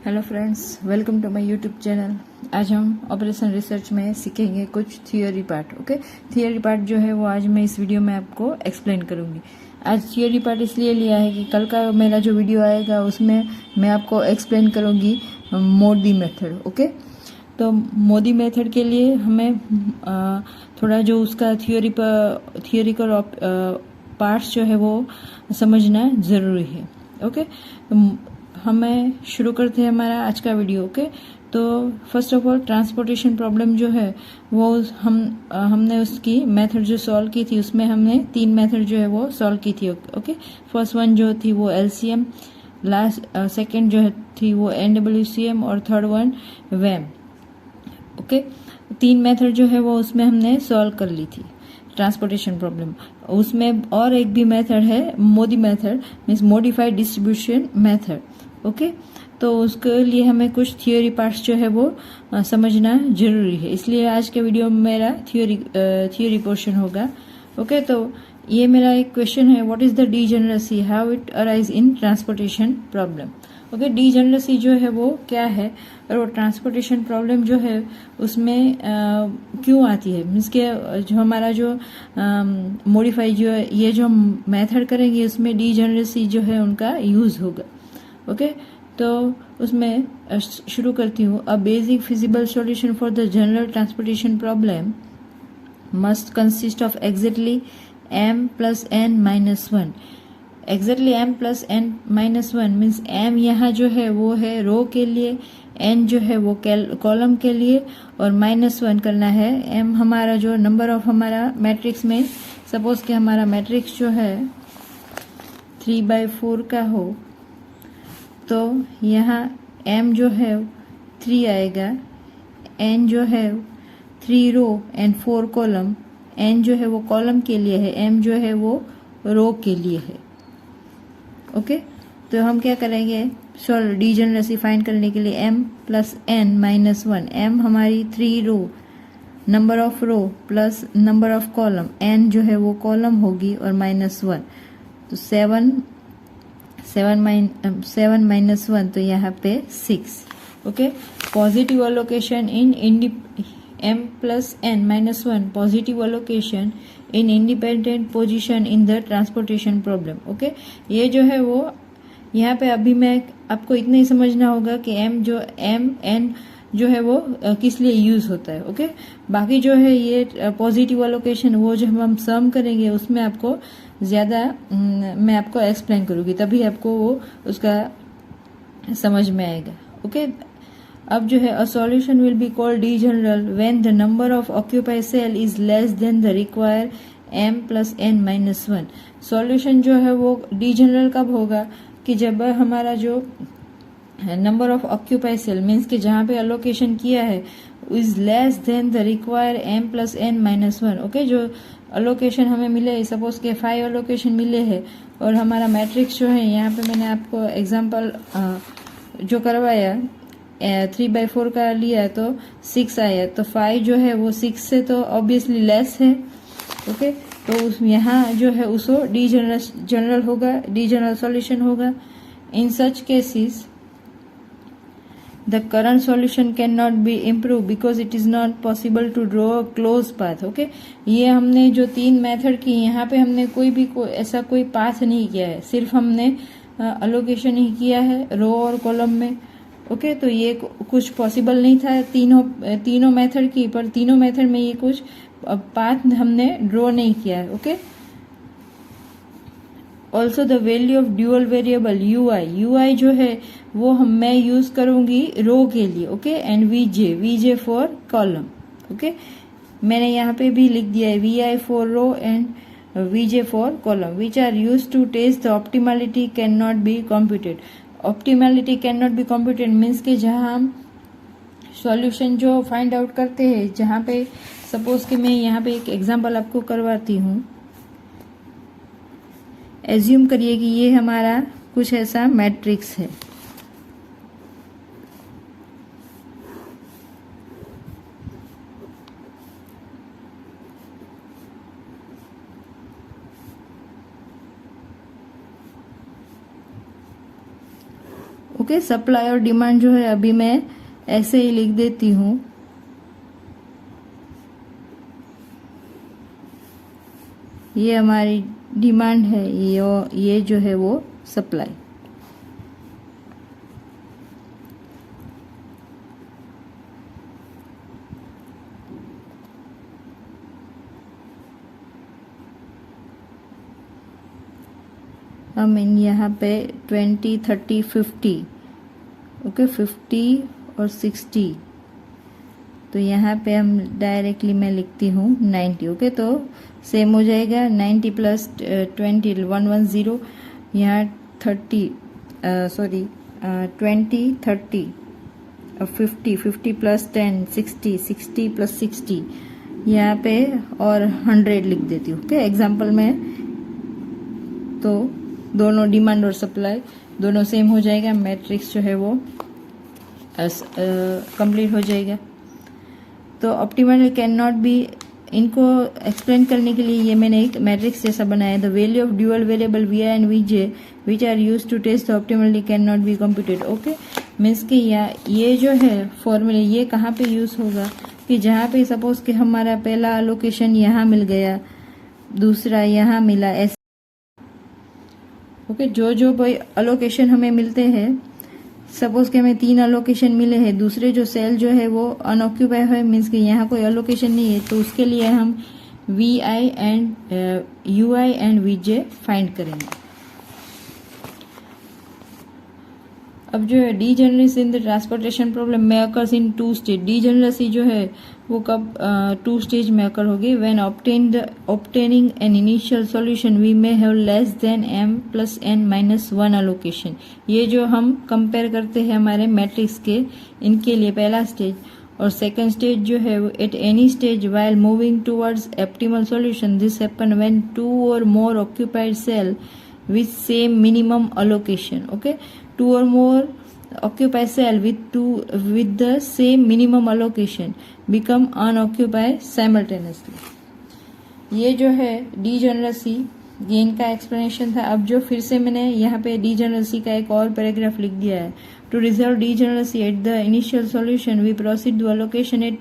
Hello friends, welcome to my YouTube channel. आज हम operation research में सीखेंगे कुछ theory part. Okay, theory part जो है वो आज मैं इस वीडियो में आपको एक्सप्लेन करूंगी। आज थियोरी पार्ट इसलिए लिया है कि कल का मेरा जो वीडियो आएगा उसमें मैं आपको एक्सप्लेन करूंगी मोदी मेथड। ओके, तो मोदी मेथड के लिए हमें थोड़ा जो उसका थियोरिकल पार्ट्स जो है वो समझना ज़रूरी है। ओके, हमें शुरू करते हैं हमारा आज का वीडियो। ओके, तो first of all transportation problem जो है वो हमने उसकी मेथड जो सॉल्व की थी उसमें हमने 3 मेथड जो है वो सॉल्व की थी। ओके, फर्स्ट वन जो थी वो एलसीएम, सेकंड जो थी वो एनडब्ल्यूसीएम और थर्ड वन वैम। ओके, 3 मेथड जो है वो उसमें हमने सॉल्व कर ली थी ट्रांसपोर्टेशन प्रॉब्लम। उसमें और एक भी मेथड है Modi method, means modified distribution method. Okay, तो उसके लिए हमें कुछ थियोरी पार्ट्स जो है वो समझना जरूरी है, इसलिए आज के वीडियो में मेरा थियोरी पोर्शन होगा। ओके, तो ये मेरा एक क्वेश्चन है, what is the degeneracy, how it arise in transportation problem. Okay, degeneracy जो है वो क्या है और वो ट्रांसपोर्टेशन प्रॉब्लम जो है उसमें क्यों आती है, मीन्स के जो हमारा जो मॉडिफाई जो ये जो हम मेथड करेंगे उसमें डीजेनरेसी जो है उनका यूज होगा। ओके, तो उसमें शुरू करती हूँ। A basic feasible solution for the general transportation problem must consist of exactly m plus n minus 1। Exactly m plus n minus 1 means m यहाँ जो है वो है रो के लिए, n जो है वो कॉलम के लिए और -1 करना है। m हमारा जो नंबर ऑफ हमारा मैट्रिक्स में, सपोज कि हमारा मैट्रिक्स जो है 3/4 का हो तो यहाँ m जो है 3 आएगा, n जो है 3 रो एंड 4 कॉलम, n जो है वो कॉलम के लिए है, m जो है वो रो के लिए है। ओके, तो हम क्या करेंगे, डीजेनरेसी फाइंड करने के लिए m plus n minus 1। m हमारी 3 row, number of row plus number of column, n जो है वो कॉलम होगी और -1, तो 7 minus 1 तो यहाँ पे 6। Okay, positive allocation in m plus n minus 1 positive allocation in independent position in the transportation problem. Okay, ये जो है वो यहाँ पे अभी मैं आपको इतना ही समझना होगा कि m n जो है वो किस लिए यूज होता है। ओके, बाकी जो है ये पॉजिटिव अलोकेशन वो जो हम सम करेंगे उसमें आपको ज्यादा मैं आपको एक्सप्लेन करूंगी, तभी आपको वो उसका समझ में आएगा। ओके, अब जो है a solution will be called degenerate when the number of occupied cell is less than the require m plus n minus 1। Solution जो है वो डी जनरल कब होगा कि जब हमारा जो number of occupied cell means कि जहाँ पे अलोकेशन किया है is less than the require m plus n minus 1। Okay, जो अलोकेशन हमें मिले, सपोज के 5 अलोकेशन मिले हैं और हमारा मैट्रिक्स जो है यहाँ पे मैंने आपको एग्जांपल जो करवाया 3/4 का लिया तो 6 आया, तो 5 जो है वो 6 से तो ऑब्वियसली लेस है। ओके, तो यहाँ जो है उसको डी जनरल होगा, डी जनरल सॉल्यूशन होगा। In such cases the current solution can not be improve because it is not possible to draw a close path. Okay, ये हमने जो 3 मेथड की यहाँ पे हमने ऐसा कोई पाथ नहीं किया है, सिर्फ हमने अलोकेशन ही किया है रो और कॉलम में। ओके, तो ये कुछ पॉसिबल नहीं था तीनों मेथड की, पर तीनों मेथड में ये कुछ पाथ हमने ड्रॉ नहीं किया है। Okay, also the value of dual variable ui जो है वो मैं यूज करूंगी रो के लिए। Okay, and vj for column. Okay, मैंने यहाँ पे भी लिख दिया है vi for row and vj for column which are use to test the optimality can not be computed. Optimality can not be computed means के जहाँ हम सॉल्यूशन जो फाइंड आउट करते हैं, जहाँ पे सपोज कि मैं यहाँ पे एक एग्जांपल आपको करवाती हूँ। एज्यूम करिए कि ये हमारा कुछ ऐसा मैट्रिक्स है। ओके, सप्लाई और डिमांड जो है अभी मैं ऐसे ही लिख देती हूँ। ये हमारी डिमांड है, ये जो है वो सप्लाई। हम इन यहाँ पे 20, 30, 50, ओके 50 और 60, तो यहाँ पे हम डायरेक्टली मैं लिखती हूँ 90। ओके, तो सेम हो जाएगा 90 प्लस 20 110, यहाँ 30 20 30 और 50 प्लस 10 60 प्लस 60, यहाँ पे और 100 लिख देती हूँ। ओके, एग्जाम्पल में तो दोनों डिमांड और सप्लाई दोनों सेम हो जाएगा, मैट्रिक्स जो है वो कंप्लीट हो जाएगा। तो ऑप्टिमल कैन नॉट बी, इनको एक्सप्लेन करने के लिए ये मैंने एक मैट्रिक्स जैसा बनाया। The value of dual variable v i and v j which are use to test the optimally can not be computed. Okay, means कि ये जो है फॉर्मूले ये कहाँ पे यूज होगा कि जहाँ पे सपोज कि हमारा पहला अलोकेशन यहाँ मिल गया, दूसरा यहाँ मिला, ऐसे। ओके, जो भाई अलोकेशन हमें मिलते हैं, सपोज कि हमें 3 अलोकेशन मिले हैं, दूसरे जो सेल जो है वो अनऑक्यूपाई है, मीन्स कि यहाँ कोई अलोकेशन नहीं है, तो उसके लिए हम v i and u i and v j find करेंगे। अब जो है degeneracy in the transportation problem में अकर्स इन 2 स्टेज। डीजेनरेसी जो है वो कब 2 स्टेज में अकर होगी। When obtaining an initial solution we may have less than m plus n minus 1 allocation. ये जो हम कंपेयर करते हैं हमारे मैट्रिक्स के, इनके लिए पहला स्टेज। और सेकंड स्टेज जो है वो at any stage while moving towards optimal solution this happen when 2 और more occupied cell with same minimum allocation. Okay, 2 or more occupied cell with the same minimum allocation become unoccupied simultaneously. ये जो है degeneracy, ये इनका explanation था। अब जो फिर से मैंने यहाँ पे डीजेनरेसी का एक और पैराग्राफ लिख दिया है। To resolve degeneracy at the initial solution we proceed to allocation at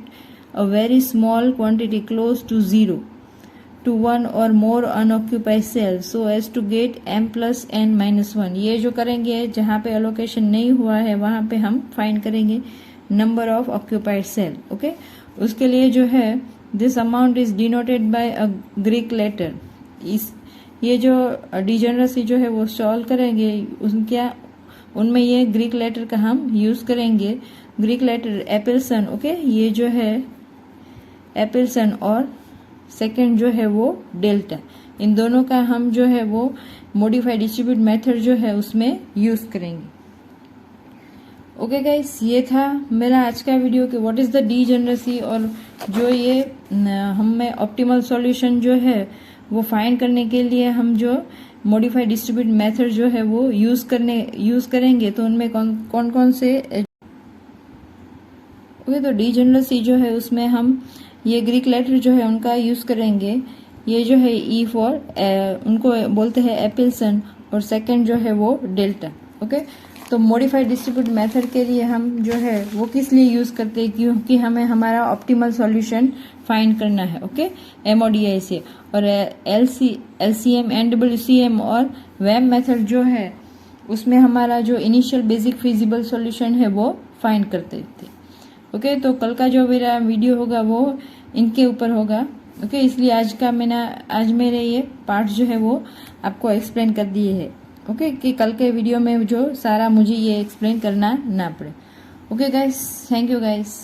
a very small quantity close to 0 to 1 or more unoccupied cells so as to get m plus n minus 1। ये जो करेंगे जहाँ पे allocation नहीं हुआ है वहाँ पे हम फाइंड करेंगे number of occupied cell. Okay, उसके लिए जो है this amount is denoted by a Greek letter. ये जो डीजेनरेसी जो है वो सॉल्व करेंगे उनमें ये ग्रीक लेटर का हम यूज करेंगे। Greek letter एपिलसन। ओके, ये जो है एपिलसन और सेकेंड जो है वो डेल्टा, इन दोनों का हम जो है वो मॉडिफाइड डिस्ट्रीब्यूट मेथड जो है उसमें यूज करेंगे। ओके गाइस, ये था मेरा आज का वीडियो कि व्हाट इज द डीजेनरेसी, और जो ये हमें ऑप्टिमल सॉल्यूशन जो है वो फाइंड करने के लिए हम जो मॉडिफाइड डिस्ट्रीब्यूट मेथड जो है वो यूज करेंगे, तो उनमें कौन कौन से। ओके, तो डीजेनरेसी जो है उसमें हम ये ग्रीक लेटर जो है उनका यूज करेंगे। ये जो है ई फॉर उनको बोलते हैं एपिलसन, और सेकंड जो है वो डेल्टा। ओके, तो मॉडिफाइड डिस्ट्रीब्यूट मेथड के लिए हम जो है वो किस लिए यूज करते हैं, क्योंकि हमें हमारा ऑप्टिमल सॉल्यूशन फाइंड करना है। ओके, एमओडीआई से। और एलसीएम एनडब्ल्यूसीएम और वेम मेथड जो है उसमें हमारा जो इनिशियल बेसिक फिजिबल सॉल्यूशन है वो फाइंड करते थे। ओके, तो कल का जो मेरा वीडियो होगा वो इनके ऊपर होगा। ओके, इसलिए आज मेरे ये पार्ट जो है वो आपको एक्सप्लेन कर दिए है। ओके, कि कल के वीडियो में जो सारा मुझे ये एक्सप्लेन करना ना पड़े। Okay guys, thank you guys.